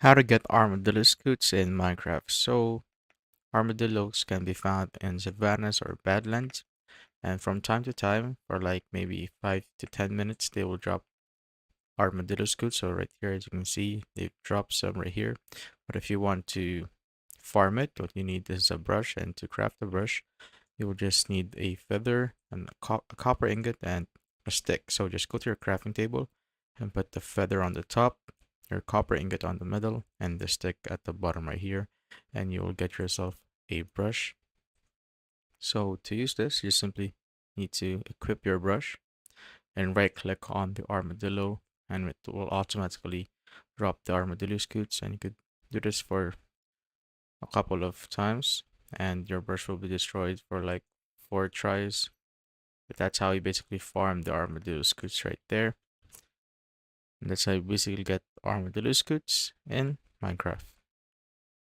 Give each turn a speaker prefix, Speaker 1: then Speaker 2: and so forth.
Speaker 1: How to get armadillo scutes in Minecraft. So, armadillos can be found in savannas or badlands, and from time to time, for like maybe 5 to 10 minutes, they will drop armadillo scutes. So, right here, as you can see, they've dropped some right here. But if you want to farm it, what you need is a brush, and to craft a brush, you will just need a feather and a copper ingot and a stick. So, just go to your crafting table and put the feather on the top, your copper ingot on the middle, and the stick at the bottom right here, and you will get yourself a brush. So to use this, you simply need to equip your brush and right click on the armadillo, and it will automatically drop the armadillo scutes, and you could do this for a couple of times and your brush will be destroyed for like 4 tries. But that's how you basically farm the armadillo scutes right there. And that's how you basically get armadillo scutes in Minecraft.